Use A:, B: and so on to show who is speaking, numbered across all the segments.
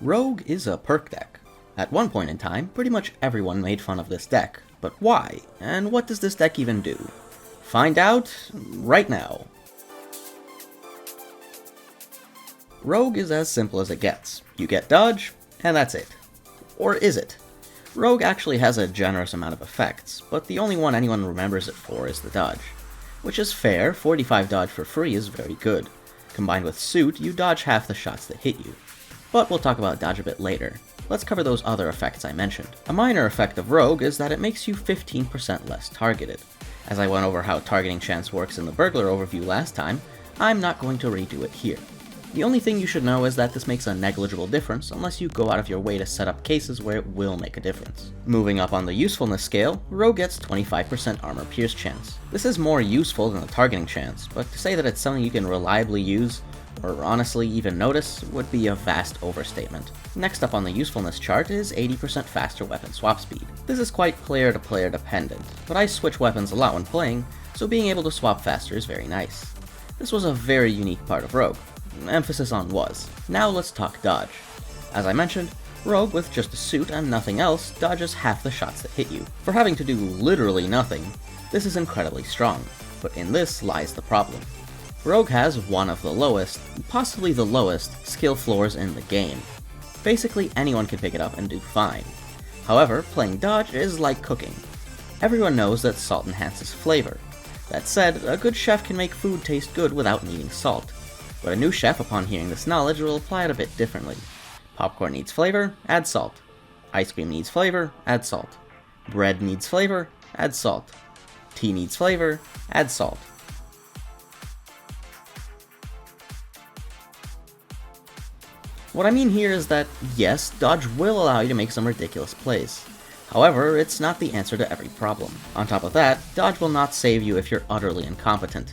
A: Rogue is a perk deck. At one point in time, pretty much everyone made fun of this deck, but why? And what does this deck even do? Find out right now. Rogue is as simple as it gets. You get dodge, and that's it. Or is it? Rogue actually has a generous amount of effects, but the only one anyone remembers it for is the dodge. Which is fair, 45 dodge for free is very good. Combined with suit, you dodge half the shots that hit you. But we'll talk about dodge a bit later. Let's cover those other effects I mentioned. A minor effect of Rogue is that it makes you 15% less targeted. As I went over how targeting chance works in the burglar overview last time, I'm not going to redo it here. The only thing you should know is that this makes a negligible difference unless you go out of your way to set up cases where it will make a difference. Moving up on the usefulness scale, Rogue gets 25% armor pierce chance. This is more useful than the targeting chance, but to say that it's something you can reliably use, or honestly even notice, would be a vast overstatement. Next up on the usefulness chart is 80% faster weapon swap speed. This is quite player to player dependent, but I switch weapons a lot when playing, so being able to swap faster is very nice. This was a very unique part of Rogue. Emphasis on was. Now let's talk dodge. As I mentioned, Rogue with just a suit and nothing else dodges half the shots that hit you. For having to do literally nothing, this is incredibly strong, but in this lies the problem. Rogue has one of the lowest, possibly the lowest, skill floors in the game. Basically anyone can pick it up and do fine. However, playing dodge is like cooking. Everyone knows that salt enhances flavor. That said, a good chef can make food taste good without needing salt. But a new chef, upon hearing this knowledge, will apply it a bit differently. Popcorn needs flavor, add salt. Ice cream needs flavor, add salt. Bread needs flavor, add salt. Tea needs flavor, add salt. What I mean here is that, yes, dodge will allow you to make some ridiculous plays. However, it's not the answer to every problem. On top of that, dodge will not save you if you're utterly incompetent.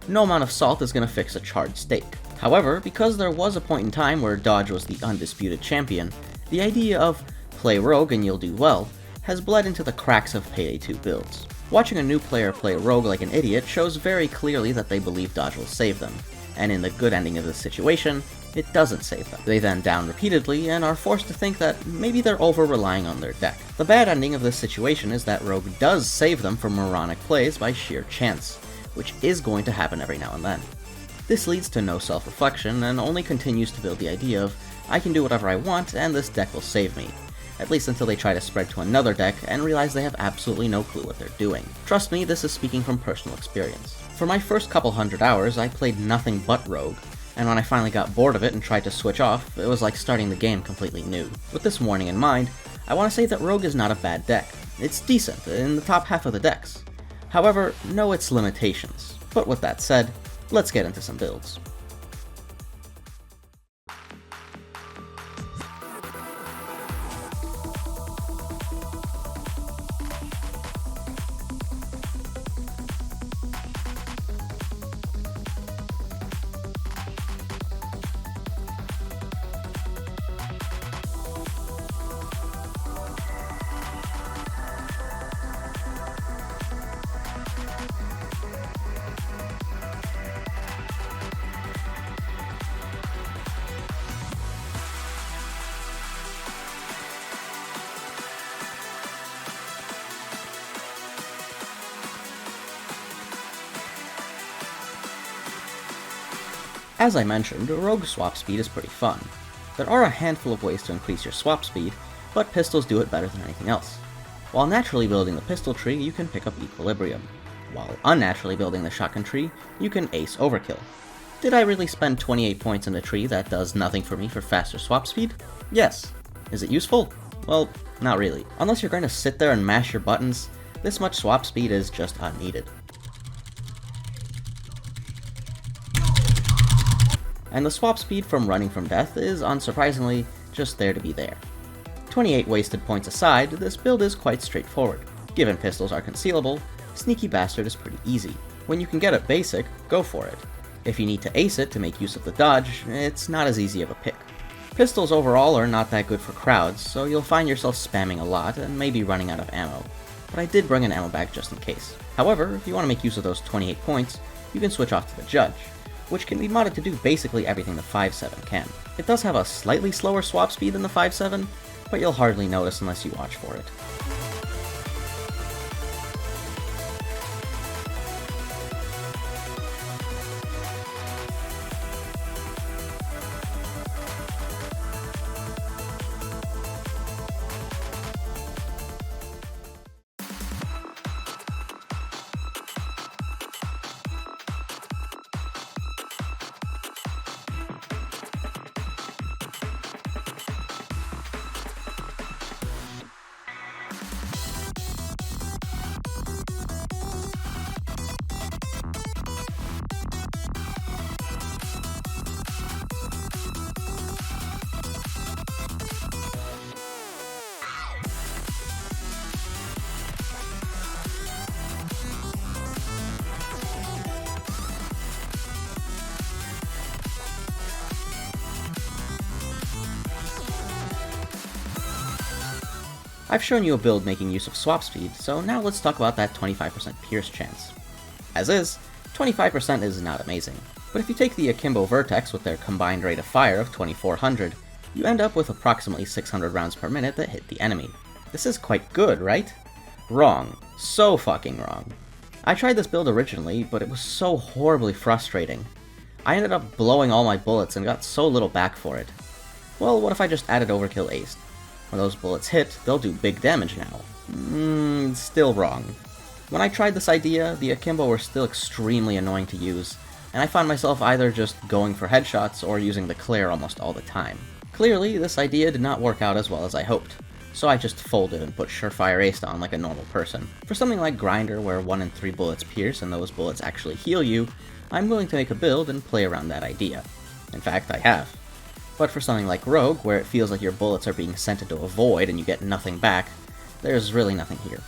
A: No amount of salt is going to fix a charred steak. However, because there was a point in time where dodge was the undisputed champion, the idea of play Rogue and you'll do well has bled into the cracks of Payday 2 builds. Watching a new player play Rogue like an idiot shows very clearly that they believe dodge will save them, and in the good ending of this situation, it doesn't save them. They then down repeatedly and are forced to think that maybe they're over-relying on their deck. The bad ending of this situation is that Rogue does save them from moronic plays by sheer chance, which is going to happen every now and then. This leads to no self-reflection and only continues to build the idea of, I can do whatever I want and this deck will save me, at least until they try to spread to another deck and realize they have absolutely no clue what they're doing. Trust me, this is speaking from personal experience. For my first couple hundred hours, I played nothing but Rogue, and when I finally got bored of it and tried to switch off, it was like starting the game completely new. With this warning in mind, I want to say that Rogue is not a bad deck. It's decent, in the top half of the decks. However, know its limitations. But with that said, let's get into some builds. As I mentioned, Rogue swap speed is pretty fun. There are a handful of ways to increase your swap speed, but pistols do it better than anything else. While naturally building the pistol tree, you can pick up equilibrium. While unnaturally building the shotgun tree, you can ace overkill. Did I really spend 28 points in a tree that does nothing for me for faster swap speed? Yes. Is it useful? Well, not really. Unless you're going to sit there and mash your buttons, this much swap speed is just unneeded. And the swap speed from running from death is, unsurprisingly, just there to be there. 28 wasted points aside, this build is quite straightforward. Given pistols are concealable, Sneaky Bastard is pretty easy. When you can get it basic, go for it. If you need to ace it to make use of the dodge, it's not as easy of a pick. Pistols overall are not that good for crowds, so you'll find yourself spamming a lot and maybe running out of ammo. But I did bring an ammo bag just in case. However, if you want to make use of those 28 points, you can switch off to the Judge. which can be modded to do basically everything the 5.7 can. It does have a slightly slower swap speed than the 5.7, but you'll hardly notice unless you watch for it. I've shown you a build making use of swap speed, so now let's talk about that 25% pierce chance. As is, 25% is not amazing, but if you take the Akimbo Vertex with their combined rate of fire of 2400, you end up with approximately 600 rounds per minute that hit the enemy. This is quite good, right? Wrong. So fucking wrong. I tried this build originally, but it was so horribly frustrating. I ended up blowing all my bullets and got so little back for it. Well, what if I just added Overkill Ace? When those bullets hit, they'll do big damage now. Still wrong. When I tried this idea, the Akimbo were still extremely annoying to use, and I found myself either just going for headshots or using the Claire almost all the time. Clearly, this idea did not work out as well as I hoped, so I just folded and put Surefire Ace on like a normal person. For something like Grinder, where 1 in 3 bullets pierce and those bullets actually heal you, I'm willing to make a build and play around that idea. In fact, I have. But for something like Rogue, where it feels like your bullets are being sent into a void and you get nothing back, there's really nothing here.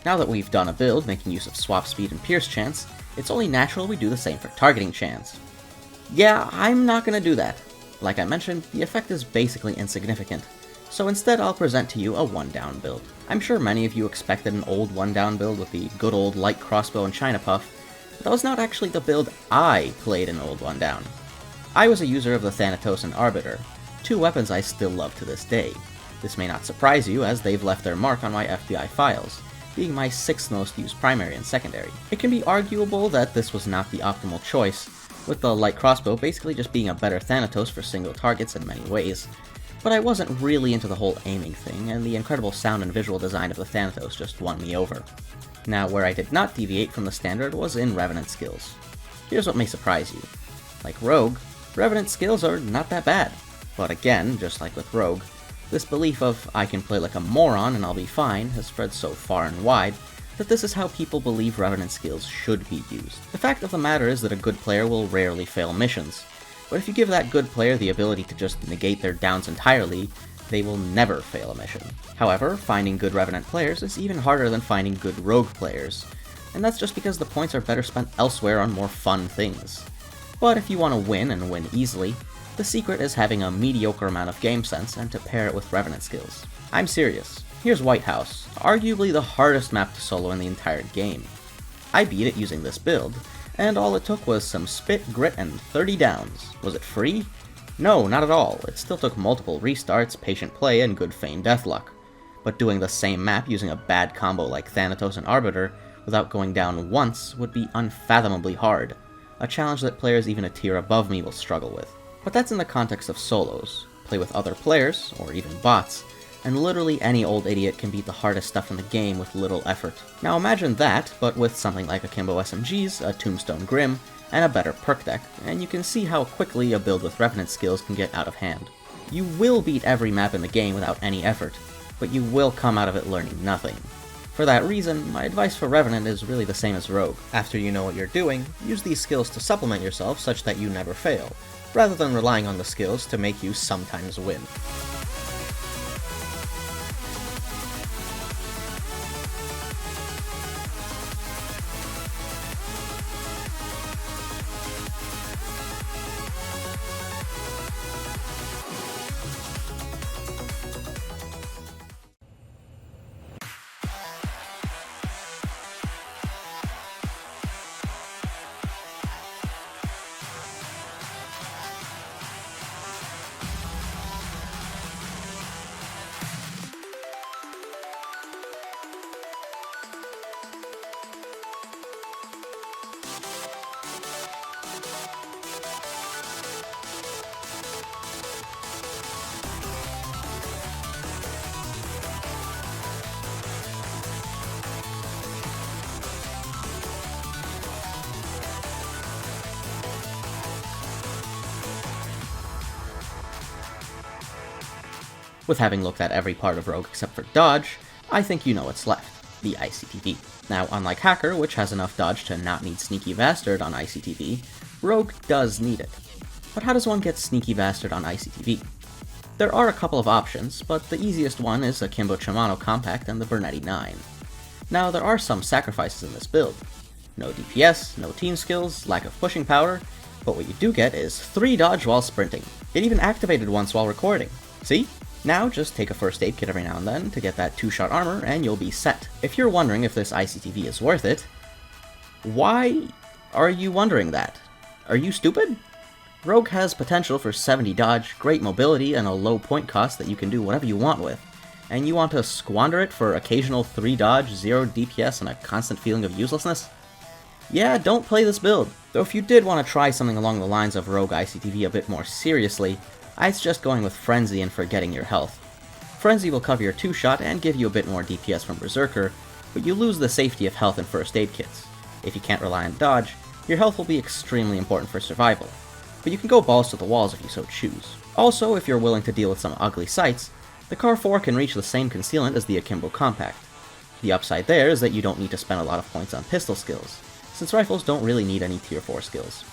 A: Now that we've done a build making use of swap speed and pierce chance, it's only natural we do the same for targeting chance. Yeah, I'm not gonna do that. Like I mentioned, the effect is basically insignificant, so instead I'll present to you a 1-down build. I'm sure many of you expected an old 1-down build with the good old light crossbow and China Puff, but that was not actually the build I played in old 1-down. I was a user of the Thanatos and Arbiter, 2 weapons I still love to this day. This may not surprise you, as they've left their mark on my FBI files, being my 6th most used primary and secondary. It can be arguable that this was not the optimal choice, with the light crossbow basically just being a better Thanatos for single targets in many ways, but I wasn't really into the whole aiming thing, and the incredible sound and visual design of the Thanatos just won me over. Now, where I did not deviate from the standard was in Revenant skills. Here's what may surprise you. Like Rogue, Revenant skills are not that bad, but again, just like with Rogue, this belief of I can play like a moron and I'll be fine has spread so far and wide that this is how people believe Revenant skills should be used. The fact of the matter is that a good player will rarely fail missions, but if you give that good player the ability to just negate their downs entirely, they will never fail a mission. However, finding good Revenant players is even harder than finding good Rogue players, and that's just because the points are better spent elsewhere on more fun things. But if you want to win and win easily, the secret is having a mediocre amount of game sense and to pair it with Revenant skills. I'm serious. Here's White House, arguably the hardest map to solo in the entire game. I beat it using this build, and all it took was some spit, grit, and 30 downs. Was it free? No, not at all. It still took multiple restarts, patient play, and good feigned deathluck. But doing the same map using a bad combo like Thanatos and Arbiter without going down once would be unfathomably hard, a challenge that players even a tier above me will struggle with. But that's in the context of solos. Play with other players, or even bots, and literally any old idiot can beat the hardest stuff in the game with little effort. Now imagine that, but with something like Akimbo SMGs, a Tombstone Grim, and a better perk deck, and you can see how quickly a build with Revenant skills can get out of hand. You will beat every map in the game without any effort, but you will come out of it learning nothing. For that reason, my advice for Revenant is really the same as Rogue.
B: After you know what you're doing, use these skills to supplement yourself such that you never fail, rather than relying on the skills to make you sometimes win.
A: With having looked at every part of Rogue except for dodge, I think you know what's left, the ICTV. Now, unlike Hacker, which has enough dodge to not need Sneaky Bastard on ICTV, Rogue does need it. But how does one get Sneaky Bastard on ICTV? There are a couple of options, but the easiest one is Akimbo Chimano Compact and the Bernetti 9. Now, there are some sacrifices in this build. No DPS, no team skills, lack of pushing power, but what you do get is 3 dodge while sprinting. It even activated once while recording. See? Now just take a first aid kit every now and then to get that 2-shot armor and you'll be set. If you're wondering if this ICTV is worth it, why are you wondering that? Are you stupid? Rogue has potential for 70 dodge, great mobility, and a low point cost that you can do whatever you want with. And you want to squander it for occasional 3 dodge, 0 DPS, and a constant feeling of uselessness? Yeah, don't play this build. Though if you did want to try something along the lines of Rogue ICTV a bit more seriously, I'd suggest going with Frenzy and forgetting your health. Frenzy will cover your 2-shot and give you a bit more DPS from Berserker, but you lose the safety of health and first aid kits. If you can't rely on dodge, your health will be extremely important for survival, but you can go balls to the walls if you so choose. Also, if you're willing to deal with some ugly sights, the Car 4 can reach the same concealment as the Akimbo Compact. The upside there is that you don't need to spend a lot of points on pistol skills, since rifles don't really need any tier 4 skills.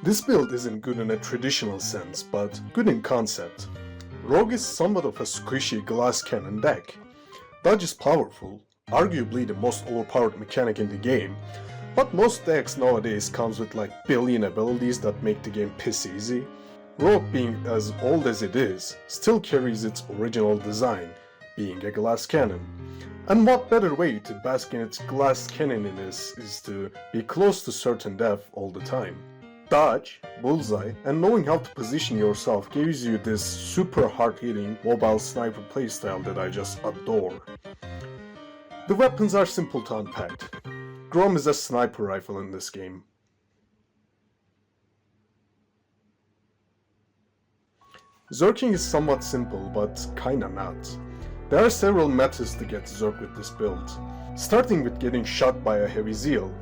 C: This build isn't good in a traditional sense, but good in concept. Rogue is somewhat of a squishy glass cannon deck. Dodge is powerful, arguably the most overpowered mechanic in the game, but most decks nowadays comes with like billion abilities that make the game piss easy. Rogue, being as old as it is, still carries its original design, being a glass cannon. And what better way to bask in its glass cannoniness is to be close to certain death all the time. Dodge, bullseye, and knowing how to position yourself gives you this super hard-hitting mobile sniper playstyle that I just adore. The weapons are simple to unpack. Grom is a sniper rifle in this game. Zerking is somewhat simple, but kinda not. There are several methods to get Zerk with this build, starting with getting shot by a heavy zeal,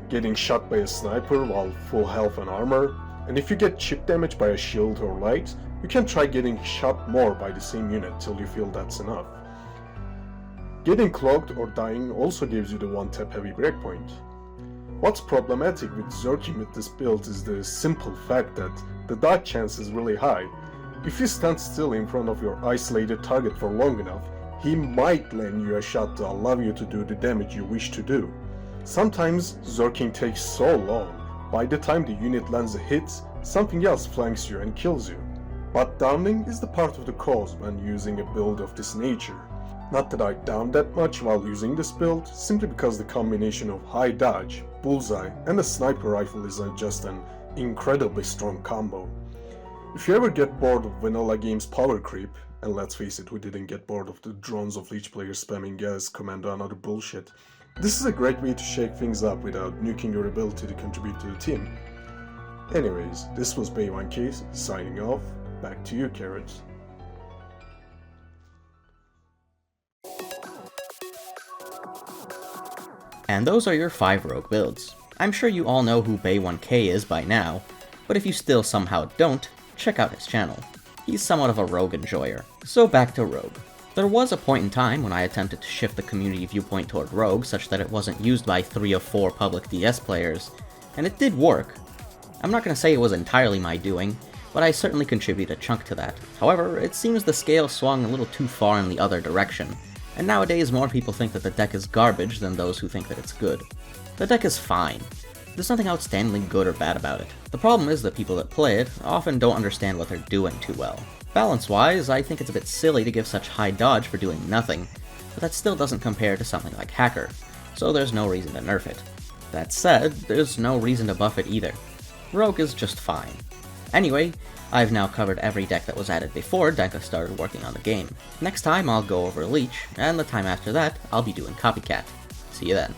C: getting shot by a sniper while full health and armor, and if you get chip damage by a shield or light, you can try getting shot more by the same unit till you feel that's enough. Getting clogged or dying also gives you the one-tap heavy breakpoint. What's problematic with Zerking with this build is the simple fact that the dodge chance is really high. If you stand still in front of your isolated target for long enough, he might land you a shot to allow you to do the damage you wish to do. Sometimes Zerking takes so long, by the time the unit lands a hit, something else flanks you and kills you. But downing is the part of the cause when using a build of this nature. Not that I downed that much while using this build, simply because the combination of high dodge, bullseye, and a sniper rifle is just an incredibly strong combo. If you ever get bored of vanilla game's power creep, and let's face it, who didn't get bored of the drones of Leech players spamming gas, commando and other bullshit, this is a great way to shake things up without nuking your ability to contribute to the team. Anyways, this was Bay1K signing off. Back to you, Carrots.
A: And those are your 5 rogue builds. I'm sure you all know who Bay1K is by now, but if you still somehow don't, check out his channel. He's somewhat of a rogue enjoyer. So back to rogue. There was a point in time when I attempted to shift the community viewpoint toward rogue such that it wasn't used by 3 of 4 public DS players, and it did work. I'm not going to say it was entirely my doing, but I certainly contributed a chunk to that. However, it seems the scale swung a little too far in the other direction, and nowadays more people think that the deck is garbage than those who think that it's good. The deck is fine. There's nothing outstandingly good or bad about it. The problem is that people that play it often don't understand what they're doing too well. Balance-wise, I think it's a bit silly to give such high dodge for doing nothing, but that still doesn't compare to something like Hacker, so there's no reason to nerf it. That said, there's no reason to buff it either. Rogue is just fine. Anyway, I've now covered every deck that was added before Denka started working on the game. Next time I'll go over Leech, and the time after that I'll be doing Copycat. See you then.